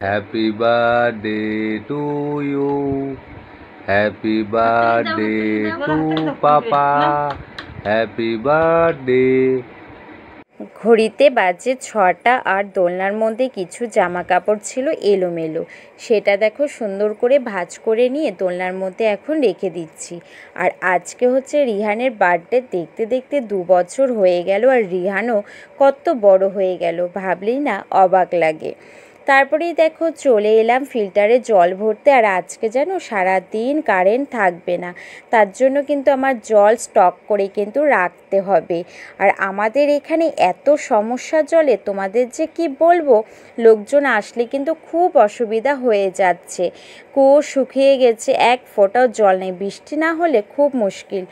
Happy birthday to you. Happy birthday to Papa. Happy birthday. ঘড়িতে বাজে 6টা আর দোলনার মধ্যে কিছু জামা কাপড় ছিল এলোমেলো, সেটা দেখো সুন্দর করে ভাঁজ করে নিয়ে দোলনার মধ্যে এখন রেখে দিচ্ছি। আর আজকে হচ্ছে রিহানের বার্থডে, দেখতে দেখতে 2 বছর হয়ে গেল আর রিহানও কত বড় হয়ে গেল, ভাবলেই না অবাক লাগে। তারপরেই দেখো চলে এলাম ফিল্টারে জল ভরতে। আর আজকে যেন সারাদিন কারেন্ট থাকবে না, তার জন্য কিন্তু আমার জল স্টক করে কিন্তু রাখতে হবে। আর আমাদের এখানে এত সমস্যা জলে, তোমাদের যে কি বলবো, লোকজন আসলে কিন্তু খুব অসুবিধা হয়ে যাচ্ছে। কুয়ো শুকিয়ে গেছে, এক ফোঁটাও জল নেই, বৃষ্টি না হলে খুব মুশকিল।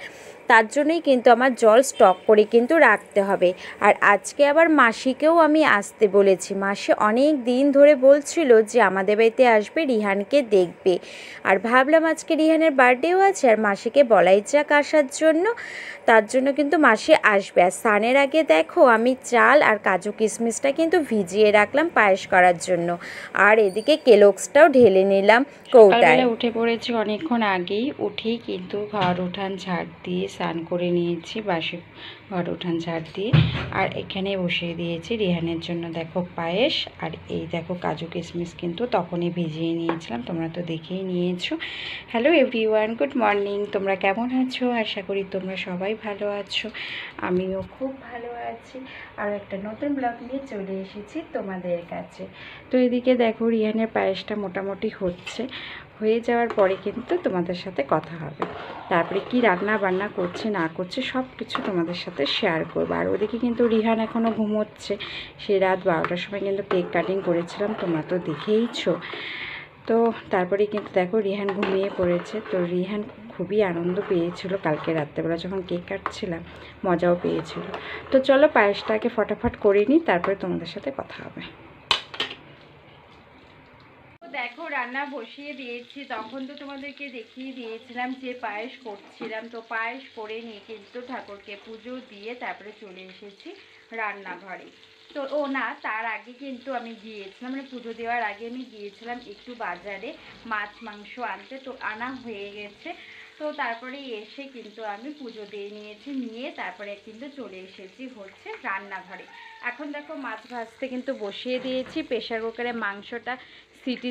তার জন্যই কিন্তু আমার জল স্টক করে কিন্তু রাখতে হবে। আর আজকে আবার মাসিকেও আমি আসতে বলেছি। মাসি অনেক দিন ধরে বলছিল যে আমাদের বাড়িতে আসবে, রিহানকে দেখবে। আর ভাবলাম আজকে রিহানের বার্থডেও আছে আর মাসিকে বলাই যাক আসার জন্য। তার জন্য কিন্তু মাসি আসবে। আর স্নানের আগে দেখো আমি চাল আর কাজু কিশমিশটা কিন্তু ভিজিয়ে রাখলাম পায়েস করার জন্য। আর এদিকে কেলক্সটাও ঢেলে নিলাম কৌটায়। উঠে পড়েছি অনেকক্ষণ আগেই, উঠেই কিন্তু ঘর উঠান ঝাড় দিয়ে স্নান করে নিয়েছি, বাসি ঘর উঠান ঝাড় দিয়ে। আর এখানে বসিয়ে দিয়েছি রিহানের জন্য দেখো পায়েস। আর এই দেখো কাজু কিশমিশ কিন্তু তখনই ভিজিয়ে নিয়েছিলাম, তোমরা তো দেখেই নিয়েছো। Hello everyone, good morning. তোমরা কেমন আছো? আশা করি তোমরা সবাই ভালো আছো, আমিও খুব ভালো আছি। আর একটা নতুন ব্লগ নিয়ে চলে এসেছি তোমাদের কাছে। তো এদিকে দেখো রিহানের পায়েসটা মোটামুটি হয়ে যাওয়ার পরে কিন্তু তোমাদের সাথে কথা হবে। তারপরে কি রান্না বান্না করছে না করছে সব কিছু তোমাদের সাথে শেয়ার করবো। আর ওদিকে কিন্তু রিহান এখনও ঘুমোচ্ছে। সে রাত 12টার সময় কিন্তু কেক কাটিং করেছিলাম, তোমরা তো দেখেইছো। তো তারপরে কিন্তু দেখো রিহান ঘুমিয়ে পড়েছে। তো রিহান খুবই আনন্দ পেয়েছিল কালকে রাত্রেবেলা যখন কেক কাটছিলাম, মজাও পেয়েছিল। তো চলো পায়েসটাকে ফটাফট করে নিই, তারপরে তোমাদের সাথে কথা হবে। দেখো রান্না বসিয়ে দিয়েছি, তখন তো তোমাদেরকে দেখিয়ে দিয়েছিলাম যে পায়েস করছিলাম। তো পায়েস করে নিয়ে কিন্তু ঠাকুরকে পুজো দিয়ে তারপরে চলে এসেছি রান্নাঘরে। তো না, তার আগে কিন্তু আমি গিয়েছিলাম, মানে পুজো দেওয়ার আগে আমি গিয়েছিলাম একটু বাজারে মাছ মাংস আনতে। তো আনা হয়ে গেছে। তো তারপরে এসে কিন্তু আমি পুজো দিয়ে নিয়ে তারপরে কিন্তু চলে এসেছি হচ্ছে রান্নাঘরে। এখন দেখো মাছ ভাজতে কিন্তু বসিয়ে দিয়েছি, প্রেশার কুকারে মাংসটা সিটি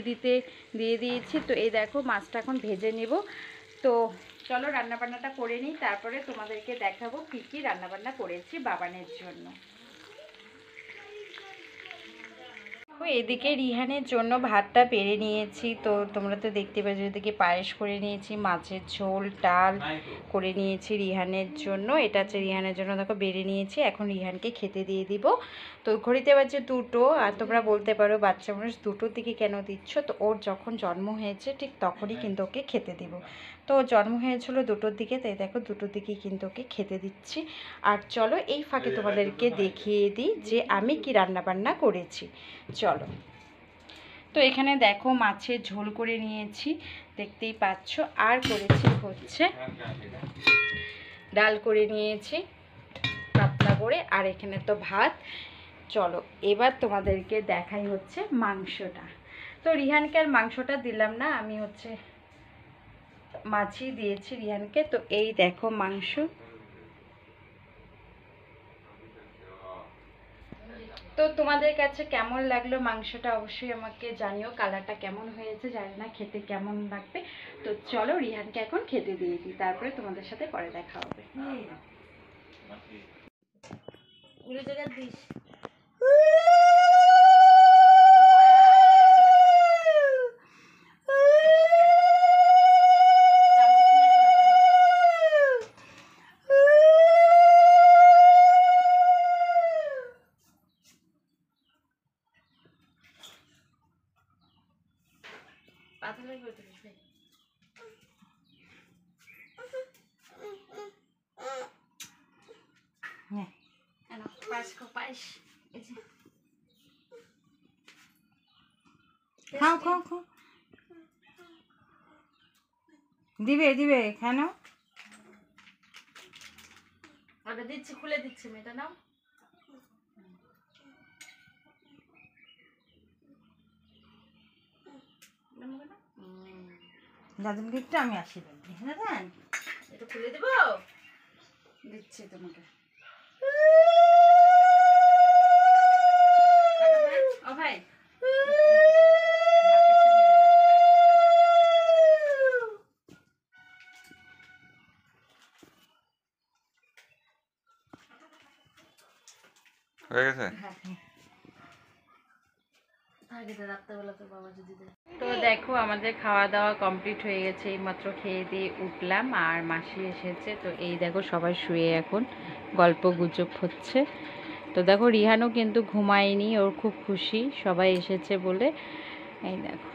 দিয়ে দিয়েছি। তো এই দেখো মাছটা এখন ভেজে নেব। তো চলো রান্নাবান্নাটা করে নিই, তারপরে তোমাদেরকে দেখাবো কী কী রান্নাবান্না করেছি বাবানের জন্য। এদিকে রিহানের জন্য ভাতটা বেড়ে নিয়েছি। তো তোমরা তো দেখতে পাচ্ছ, এদিকে পায়েস করে নিয়েছি, মাছের ঝোল ডাল করে নিয়েছি রিহানের জন্য। এটা হচ্ছে রিহানের জন্য, দেখো বেড়ে নিয়েছি। এখন রিহানকে খেতে দিয়ে দিব। তো ঘড়িতে বাজে 2টো। আর তোমরা বলতে পারো বাচ্চা মানুষ 2টোর দিকে কেন দিচ্ছ? তো ওর যখন জন্ম হয়েছে ঠিক তখনই কিন্তু ওকে খেতে দিব। তো জন্ম হয়েছিল 2টোর দিকে, তাই দেখো 2টোর দিকেই কিন্তু ওকে খেতে দিচ্ছি। আর চলো এই ফাঁকে তোমাদেরকে দেখিয়ে দিই যে আমি কি রান্নাবান্না করেছি। চলো। তো এখানে দেখো মাছের ঝোল করে নিয়েছি, দেখতেই পাচ্ছ। আর করেছি হচ্ছে ডাল করে নিয়েছি পাতলা করে। আর এখানে তো ভাত। চলো এবার তোমাদেরকে দেখাই হচ্ছে মাংসটা। তো রিহানকে আর মাংসটা দিলাম না, আমি হচ্ছে মাছই দিয়েছি রিহানকে। তো এই দেখো মাংস। তো তোমাদের কাছে কেমন লাগলো মাংসটা অবশ্যই আমাকে জানিও। কালারটা কেমন হয়েছে জানি না, খেতে কেমন লাগবে। তো চলো রিহানকে এখন খেতে দিয়ে দিই, তারপরে তোমাদের সাথে পরে দেখা হবে। খাও খাও খাও, দিবে দিবে কেন? ওটা দিচ্ছি, খুলে দিচ্ছি, মেয়েটা নাও। গাজন কেকটা আমি আসি হ্যাঁ জান এটা খুলে দেবো দিচ্ছি তোমাকে ও ভাই হয়ে গেছে। তো দেখো আমাদের খাওয়া দাওয়া কমপ্লিট হয়ে গেছে, এইমাত্র খেয়ে দিয়ে উঠলাম আর মাসি এসেছে। তো এই দেখো সবাই শুয়ে এখন গল্প গুজব হচ্ছে। তো দেখো রিহানও কিন্তু ঘুমায়নি, ওর খুব খুশি সবাই এসেছে বলে। এই দেখো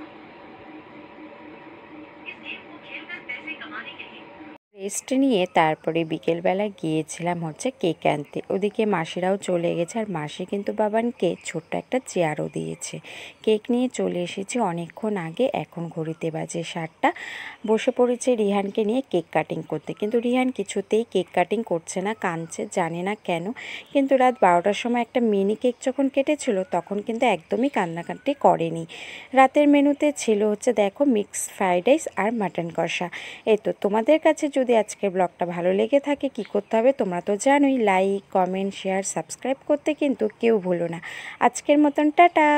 রেস্ট নিয়ে তারপরে বিকেলবেলা গিয়েছিলাম হচ্ছে কেক আনতে। ওদিকে মাসিরাও চলে গেছে আর মাসি কিন্তু বাবানকে ছোট্ট একটা চেয়ারও দিয়েছে। কেক নিয়ে চলে এসেছি অনেকক্ষণ আগে, এখন ঘড়িতে বাজে 7টা। বসে পড়েছে রিহানকে নিয়ে কেক কাটিং করতে, কিন্তু রিহান কিছুতেই কেক কাটিং করছে না, কাঁদছে, জানে না কেন। কিন্তু রাত 12টার সময় একটা মিনি কেক যখন কেটেছিল তখন কিন্তু একদমই কান্নাকাটি করেনি। রাতের মেনুতে ছিল হচ্ছে দেখো মিক্স ফ্রাইড রাইস আর মাটন কষা। এই তো তোমাদের কাছে যদি আজকের ব্লগটা ভালো লেগে থাকে কি করতে হবে তোমরা তো জানোই, লাইক কমেন্ট শেয়ার সাবস্ক্রাইব করতে কিন্তু কেউ ভুলো না। আজকের মতন টাটা।